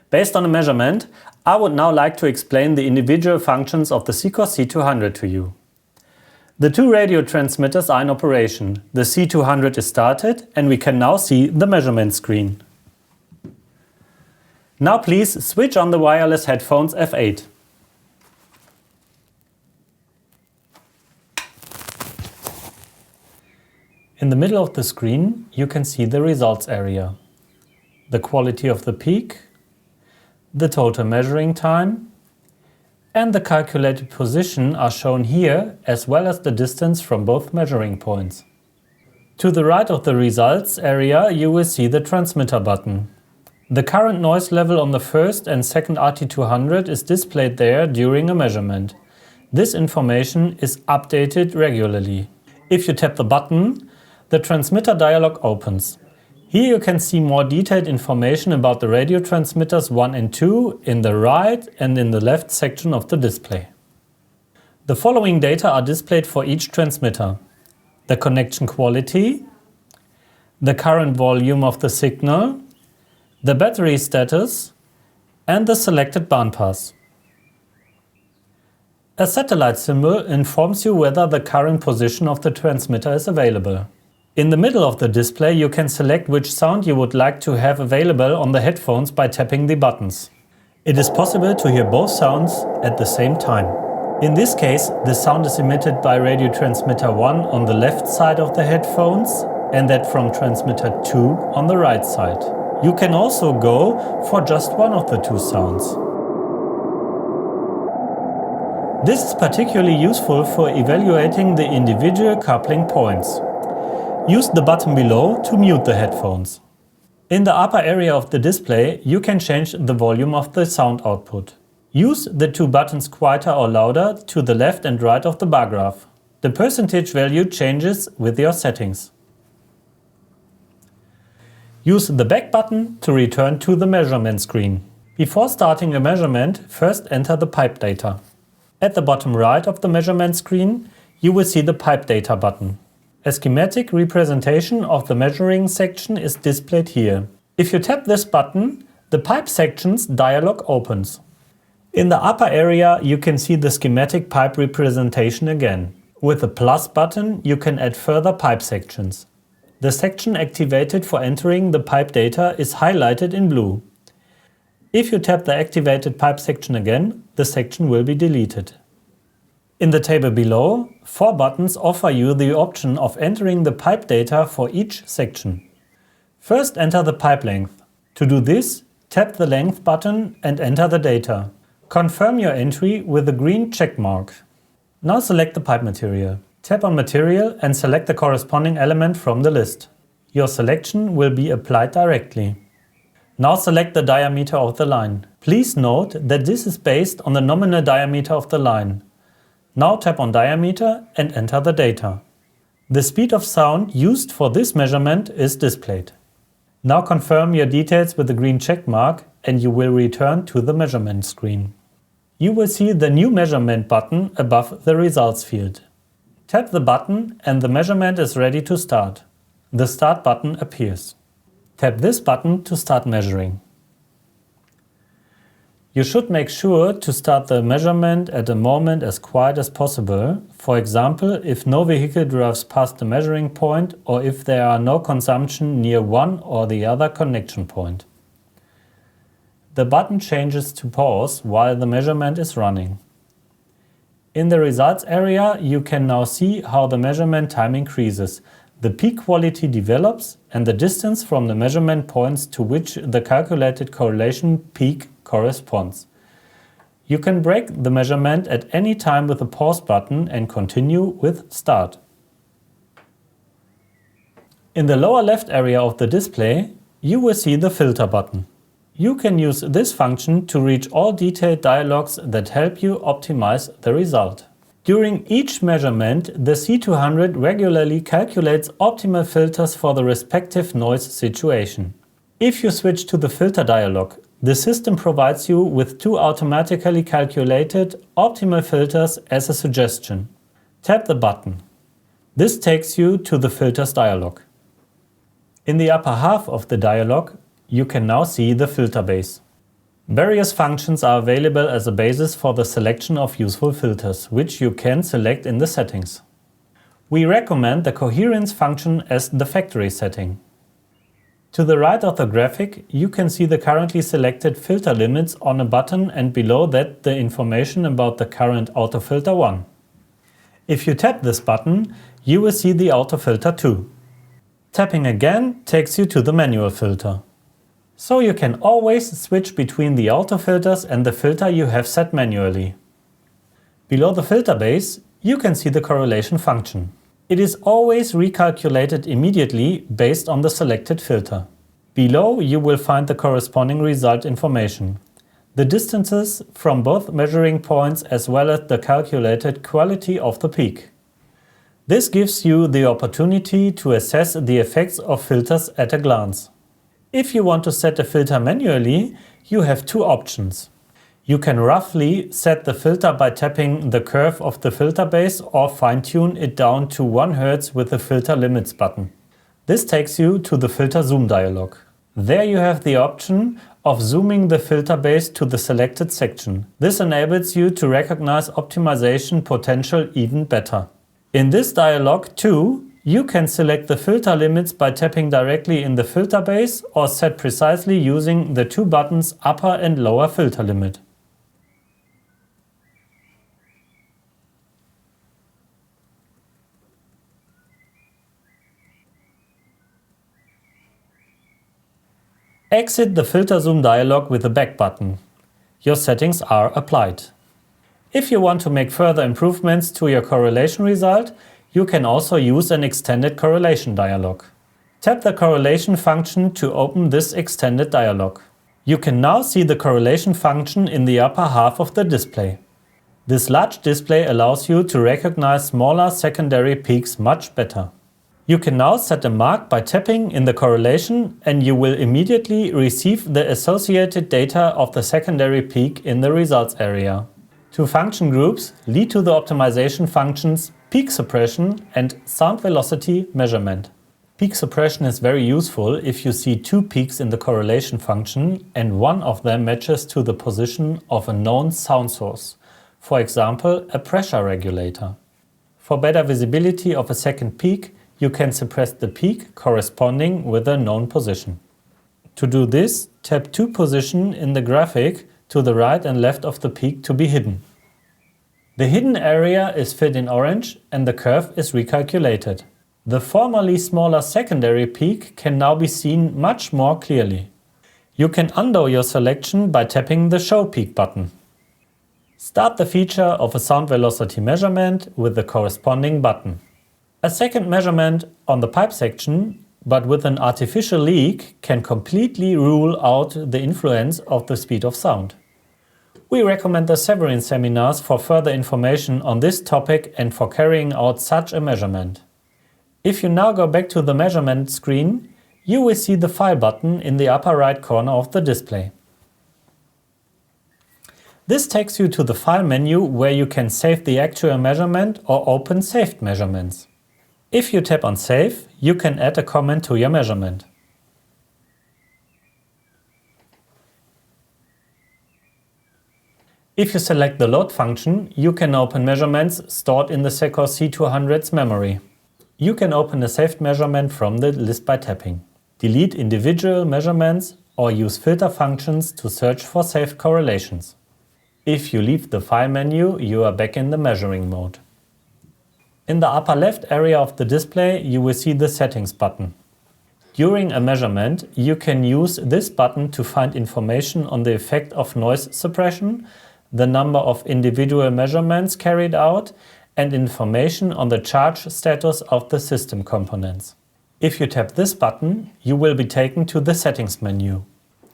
Based on a measurement, I would now like to explain the individual functions of the Sewerin C200 to you. The two radio transmitters are in operation. The C200 is started and we can now see the measurement screen. Now please switch on the wireless headphones F8. In the middle of the screen you can see the results area. The quality of the peak, the total measuring time, and the calculated position are shown here, as well as the distance from both measuring points. To the right of the results area you will see the transmitter button. The current noise level on the first and second RT200 is displayed there during a measurement. This information is updated regularly. If you tap the button, the transmitter dialog opens. Here you can see more detailed information about the radio transmitters 1 and 2 in the right and in the left section of the display. The following data are displayed for each transmitter: the connection quality, the current volume of the signal, the battery status, and the selected bandpass. A satellite symbol informs you whether the current position of the transmitter is available. In the middle of the display you can select which sound you would like to have available on the headphones by tapping the buttons. It is possible to hear both sounds at the same time. In this case, the sound is emitted by radio transmitter 1 on the left side of the headphones and that from transmitter 2 on the right side. You can also go for just one of the two sounds. This is particularly useful for evaluating the individual coupling points. Use the button below to mute the headphones. In the upper area of the display you can change the volume of the sound output. Use the two buttons quieter or louder to the left and right of the bar graph. The percentage value changes with your settings. Use the back button to return to the measurement screen. Before starting a measurement, first enter the pipe data. At the bottom right of the measurement screen you will see the pipe data button. A schematic representation of the measuring section is displayed here. If you tap this button, the pipe sections dialog opens. In the upper area you can see the schematic pipe representation again. With the plus button you can add further pipe sections. The section activated for entering the pipe data is highlighted in blue. If you tap the activated pipe section again, the section will be deleted. In the table below, 4 buttons offer you the option of entering the pipe data for each section. First enter the pipe length. To do this, tap the length button and enter the data. Confirm your entry with the green check mark. Now select the pipe material. Tap on material and select the corresponding element from the list. Your selection will be applied directly. Now select the diameter of the line. Please note that this is based on the nominal diameter of the line. Now tap on diameter and enter the data. The speed of sound used for this measurement is displayed. Now confirm your details with the green check mark and you will return to the measurement screen. You will see the new measurement button above the results field. Tap the button and the measurement is ready to start. The start button appears. Tap this button to start measuring. You should make sure to start the measurement at a moment as quiet as possible, for example if no vehicle drives past the measuring point or if there are no consumption near one or the other connection point. The button changes to pause while the measurement is running. In the results area you can now see how the measurement time increases, the peak quality develops and the distance from the measurement points to which the calculated correlation peak corresponds. You can break the measurement at any time with the pause button and continue with start. In the lower left area of the display, you will see the filter button. You can use this function to reach all detailed dialogues that help you optimize the result. During each measurement, the C200 regularly calculates optimal filters for the respective noise situation. If you switch to the filter dialog, the system provides you with 2 automatically calculated optimal filters as a suggestion. Tap the button. This takes you to the filters dialog. In the upper half of the dialog, you can now see the filter base. Various functions are available as a basis for the selection of useful filters, which you can select in the settings. We recommend the coherence function as the factory setting. To the right of the graphic, you can see the currently selected filter limits on a button and below that the information about the current autofilter 1. If you tap this button, you will see the autofilter 2. Tapping again takes you to the manual filter. So you can always switch between the autofilters and the filter you have set manually. Below the filter base, you can see the correlation function. It is always recalculated immediately based on the selected filter. Below you will find the corresponding result information, the distances from both measuring points as well as the calculated quality of the peak. This gives you the opportunity to assess the effects of filters at a glance. If you want to set a filter manually, you have two options. You can roughly set the filter by tapping the curve of the filter base or fine-tune it down to 1 Hz with the filter limits button. This takes you to the filter zoom dialog. There you have the option of zooming the filter base to the selected section. This enables you to recognize optimization potential even better. In this dialog too, you can select the filter limits by tapping directly in the filter base or set precisely using the two buttons upper and lower filter limit. Exit the filter zoom dialog with the back button. Your settings are applied. If you want to make further improvements to your correlation result, you can also use an extended correlation dialog. Tap the correlation function to open this extended dialog. You can now see the correlation function in the upper half of the display. This large display allows you to recognize smaller secondary peaks much better. You can now set a mark by tapping in the correlation and you will immediately receive the associated data of the secondary peak in the results area. Two function groups lead to the optimization functions peak suppression and sound velocity measurement. Peak suppression is very useful if you see two peaks in the correlation function and one of them matches to the position of a known sound source, for example a pressure regulator. For better visibility of a second peak, you can suppress the peak corresponding with a known position. To do this, tap two positions in the graphic to the right and left of the peak to be hidden. The hidden area is fit in orange and the curve is recalculated. The formerly smaller secondary peak can now be seen much more clearly. You can undo your selection by tapping the Show Peak button. Start the feature of a sound velocity measurement with the corresponding button. A second measurement on the pipe section, but with an artificial leak, can completely rule out the influence of the speed of sound. We recommend the Sewerin seminars for further information on this topic and for carrying out such a measurement. If you now go back to the measurement screen, you will see the File button in the upper right corner of the display. This takes you to the File menu where you can save the actual measurement or open saved measurements. If you tap on Save, you can add a comment to your measurement. If you select the Load function, you can open measurements stored in the Sewerin C200's memory. You can open a saved measurement from the list by tapping. Delete individual measurements or use filter functions to search for saved correlations. If you leave the File menu, you are back in the measuring mode. In the upper left area of the display, you will see the Settings button. During a measurement, you can use this button to find information on the effect of noise suppression, the number of individual measurements carried out, and information on the charge status of the system components. If you tap this button, you will be taken to the Settings menu.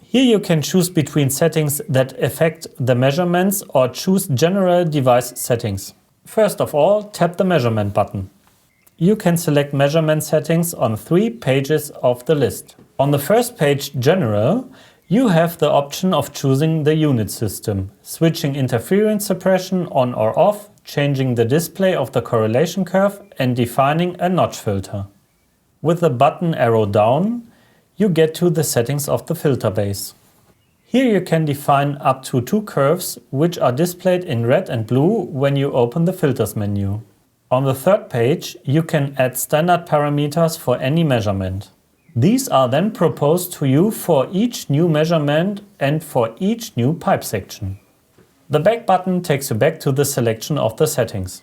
Here you can choose between settings that affect the measurements or choose general device settings. First of all, tap the Measurement button. You can select measurement settings on 3 pages of the list. On the first page, General, you have the option of choosing the unit system, switching interference suppression on or off, changing the display of the correlation curve and defining a notch filter. With the button arrow down, you get to the settings of the filter base. Here you can define up to 2 curves, which are displayed in red and blue when you open the Filters menu. On the third page, you can add standard parameters for any measurement. These are then proposed to you for each new measurement and for each new pipe section. The Back button takes you back to the selection of the settings.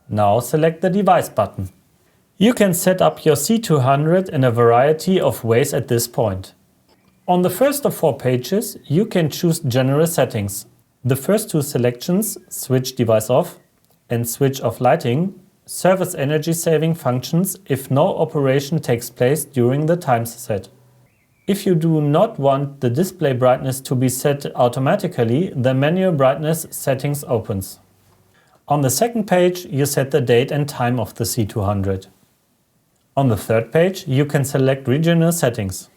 Now select the Device button. You can set up your C200 in a variety of ways at this point. On the first of 4 pages, you can choose General Settings. The first 2 selections, Switch Device Off and Switch Off Lighting, serve as energy saving functions if no operation takes place during the times set. If you do not want the display brightness to be set automatically, the manual brightness settings opens. On the second page, you set the date and time of the C200. On the third page, you can select regional settings.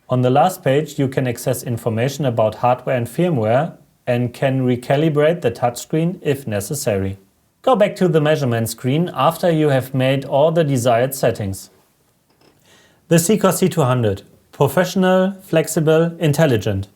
On the last page, you can access information about hardware and firmware and can recalibrate the touchscreen if necessary. Go back to the measurement screen after you have made all the desired settings. The Sewerin C200. Professional, flexible, intelligent.